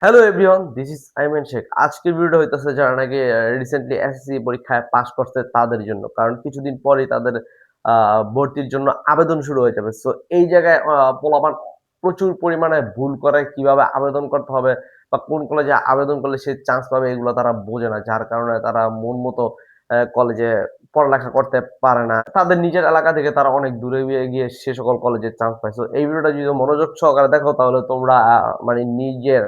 Hello everyone, this is Aiman Sheikh. আজকের ভিডিওটা হইতেছে যারা নাকি রিসেন্টলি এসএসসি পরীক্ষায় পাস করছে তাদের জন্য। কারণ কিছুদিন পরেই তাদের ভর্তির জন্য আবেদন শুরু হয়ে যাবে। সো এই জায়গায় পোলাপান প্রচুর পরিমাণে ভুল করে কিভাবে আবেদন করতে হবে বা কোন কলেজে আবেদন করলে সে চান্স পাবে এগুলো তারা বোঝে না। যার কারণে তারা মন মতো কলেজে পড়ালেখা করতে পারে না। তাদের নিজের এলাকা থেকে তারা অনেক দূরে গিয়ে সে সকল কলেজে চান্স পায়। সো এই ভিডিওটা যদি মনোযোগ সহকারে দেখো তাহলে তোমরা মানে নিজের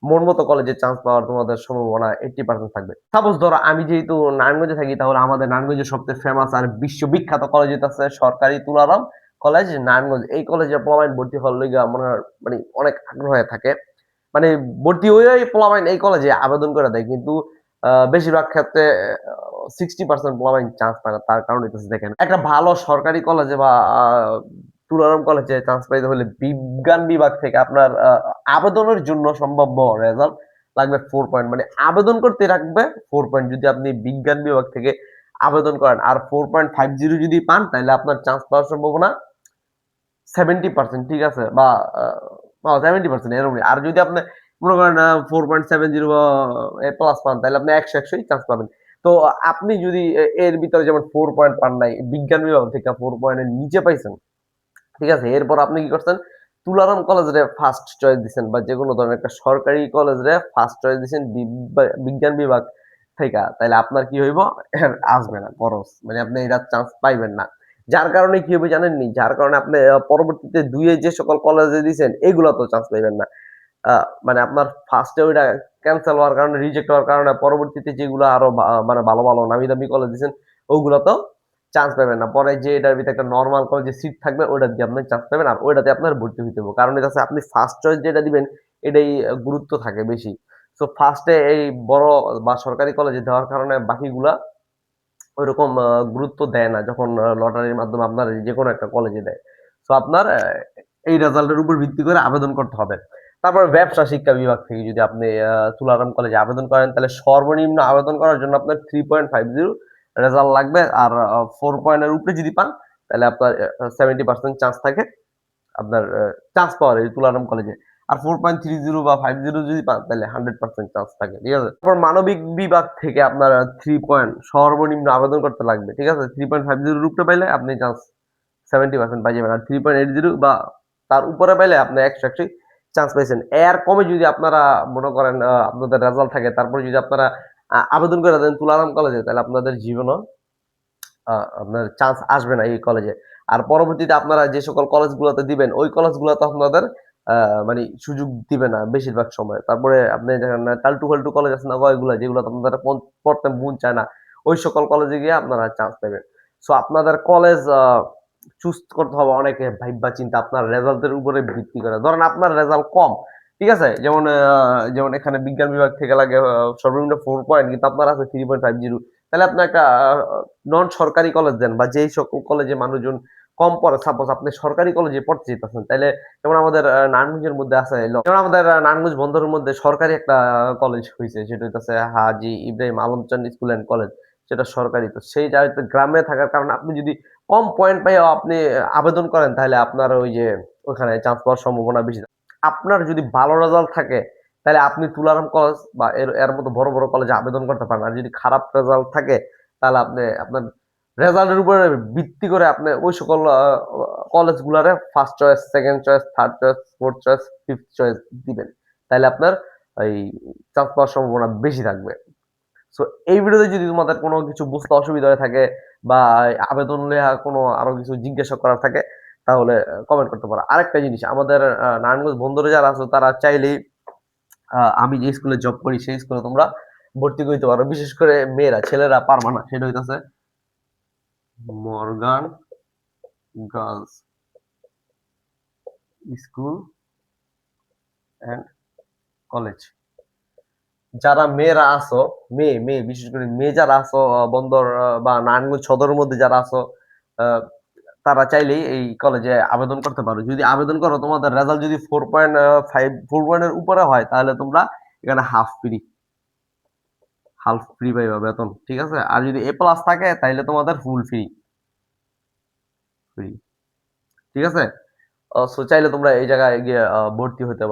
মন মতো কলেজে চান্স পাওয়ার তোমাদের সম্ভাবনা 80% থাকবে। সাপোজ ধরো আমি যেহেতু নারায়ণগঞ্জে থাকি তাহলে আমাদের নারায়ণগঞ্জের সবচেয়ে ফেমাস আর বিশ্ববিখ্যাত কলেজ হইতাছে সরকারি তুলারাম কলেজ নারায়ণগঞ্জ। এই কলেজে পোলাপাইন ভর্তি হওয়ার লইগা মনে হয় মানে অনেক আগ্রহ হয়ে থাকে। মানে ভর্তি হয়েই পোলাপাইন এই কলেজে আবেদন করে দেয়। কিন্তু বেশিরভাগ ক্ষেত্রে 60% পোলাপাইন চান্স পায় না। তার কারণ হইতেছে দেখেন একটা ভালো সরকারি কলেজে বা তুলারাম কলেজে চান্স পাইতে হলে বিজ্ঞান বিভাগ থেকে আপনার আবেদনের জন্য সম্ভাব্য রেজাল্ট লাগবে 4 পয়েন্ট। মানে আবেদন করতে রাখবে 4 পয়েন্ট যদি আপনি বিজ্ঞান বিভাগ থেকে আবেদন করেন। আর 4.50 যদি পান তাহলে আপনার চান্স পাওয়ার সম্ভাবনা 70%, ঠিক আছে? বা 70% এরকমই। আর যদি আপনি মনে করেন 4.70 বা এ প্লাস পান তাহলে আপনি 100-100ই চান্স পাবেন। তো আপনি যদি এর ভিতরে যেমন 4 পয়েন্ট পান নাই, বিজ্ঞান বিভাগ থেকে 4 পয়েন্টের নিচে পাইছেন, ঠিক আছে? এরপর আপনি কি করছেন? তুলারাম কলেজরে ফার্স্ট চয়েস দিছেন বা যেকোনো ধরনের একটা সরকারি কলেজরে ফার্স্ট চয়েস দিছেন বিজ্ঞান বিভাগ থাইকা। তাইলে আপনার কি হইব? আসবে না খরচ। মানে আপনি এটার চান্স পাইবেন না। যার কারণে কি হবে জানেননি? যার কারণে আপনি পরবর্তীতে ২ এ যে সকল কলেজে দিছেন এগুলাতেও চান্স পাইবেন না। আ মানে আপনার ফার্স্ট এ ওইটা ক্যানসেল হওয়ার কারণে, রিজেক্ট হওয়ার কারণে পরবর্তীতে যেগুলো আরো মানে ভালো, ভালো নামি দামি কলেজ দিছেন ওগুলাতেও চান্স পাবেন না। পরে যে এটার ভিতরে একটা নরমাল কলেজে সিট থাকবে ওটা দিয়ে আপনি চান্স পাবেন। আর ওইটাতে আপনার ভর্তি হইতে হবে। কারণ এটা হচ্ছে আপনি ফার্স্ট চয়েস যেটা দিবেন এটাই গুরুত্ব থাকে বেশি। সো ফার্স্ট এ এই বড় বা সরকারি কলেজে দেওয়ার কারণে বাকিগুলা ঐরকম গুরুত্ব দেয় না যখন লটারির মাধ্যমে আপনার যেকোনো একটা কলেজে দেয়। সো আপনার এই রেজাল্টের উপর ভিত্তি করে আবেদন করতে হবে। তারপর ব্যবসা শিক্ষা বিভাগ থেকে যদি আপনি তুলারাম কলেজে আবেদন করেন তাহলে সর্বনিম্ন আবেদন করার জন্য আপনার 3.50 রেজাল্ট লাগবে। আর 4 পয়েন্টের উপরে যদি পান তাহলে আপনার 70% চান্স থাকে আপনার চান্স পাওয়ার এই তুলারাম কলেজে। আর 4.30 বা 50 যদি পান তাহলে 100% চান্স থাকে। ঠিক আছে? তারপর মানবিক বিভাগ থেকে আপনার 3 পয়েন্ট সর্বনিম্ন আবেদন করতে লাগবে। ঠিক আছে? 3.50 এর উপরে পাইলে আপনি চান্স 70% পাই যাবেন। আর 3.80 বা তার উপরে পাইলে আপনি 100 চান্স পাইছেন। এর কমে যদি আপনারা মনে করেন আপনাদের রেজাল্ট থাকে তারপরে যদি আপনারা আবেদন করে দেন তুলারাম কলেজে তাহলে আপনাদের জীবনও আপনার চান্স আসবে না এই কলেজে। আর পরবর্তীতে আপনারা যে সকল কলেজগুলোতে দিবেন, ওই কলেজগুলোতে আপনাদের আ মানে সুযোগ দিবে না বেশিরভাগ সময়। তারপরে আপনি দেখেন না টালটু-ফালতু কলেজ আছে না কয়গুলা যেগুলোতে আপনাদের পড়তে মন চায় না। ওই সকল কলেজে গিয়ে আপনারা চান্স পাইবেন। সো আপনাদের কলেজ চুজ করতে হবে অনেকে ভাইব্বা চিন্তা আপনার রেজাল্টের উপরে ভিত্তি করে। ধরেন আপনার রেজাল্ট কম, ঠিক আছে? যেমন এখানে বিজ্ঞান বিভাগ থেকে লাগে সর্বনিম্ন 4 পয়েন্ট কিন্তু আপনার আছে 3.50, তাহলে আপনি একটা নন সরকারি কলেজ দেন বা যেই সকল কলেজে মানুষজন কম পড়ে সাপোজ আপনি সরকারি কলেজে পড়তে চাইতেছেন তাইলে যেমন আমাদের নারায়ণগঞ্জের মধ্যে আছে যেমন আমাদের নারায়ণগঞ্জ বন্দরের মধ্যে সরকারি একটা কলেজ হইছে সেটা হইতেছে হাজী ইব্রাহিম আলমচান স্কুল অ্যান্ড কলেজ, সেটা সরকারি। তো সেই জায়গাতে গ্রামে থাকার কারণে আপনি যদি কম পয়েন্ট পাইয়াও আপনি আবেদন করেন তাহলে আপনার ওই যে ওখানে চান্স পাওয়ার সম্ভাবনা বেশি। আপনার যদি ভালো রেজাল্ট থাকে তাহলে আপনি তুলারাম কলেজ বা এর মতো বড়, বড় কলেজে আবেদন করতে পারেন। আর যদি খারাপ রেজাল্ট থাকে তাহলে আপনি আপনার রেজাল্টের উপরে ভিত্তি করে আপনি ওই সকল কলেজগুলারে first choice, second choice, third choice, fourth choice, fifth choice দিবেন। তাইলে আপনার এই চান্স পাওয়ার সম্ভাবনা বেশি থাকবে। সো এই ভিডিওতে যদি তোমাদের কোনো কিছু বুঝতে অসুবিধা হয়ে থাকে বা আবেদন নেয়া কোনো আরো কিছু জিজ্ঞাসা করার থাকে তাহলে কমেন্ট করতে পারো। আরেকটা জিনিস আমাদের নারায়ণগঞ্জ বন্দরে যারা আছো তারা চাইলেই আমি যে স্কুলে জব করি সেই স্কুলে তোমরা ভর্তি করতে পারো। বিশেষ করে মেয়েরা, ছেলেরা পারবা না। সেটা হইতাছে Morgan girls school and college. যারা মেয়েরা আছো, মেয়ে বিশেষ করে মেয়ে যারা আছো বন্দর বা নারায়ণগঞ্জ সদরের মধ্যে যারা আছো আ তারা চাইলেই এই কলেজে আবেদন করতে পারো। যদি আবেদন করো তোমাদের রেজাল্ট যদি 4 পয়েন্টের উপরে হয় তাহলে তোমরা এখানে হাফ ফ্রি পাইবা বেতন। ঠিক আছে? আর যদি এ প্লাস থাকে তাইলে তোমাদের ফুল ফ্রি। ঠিক আছে? সো চাইলে তোমরা এই জায়গায় গিয়ে ভর্তি হতে পারো।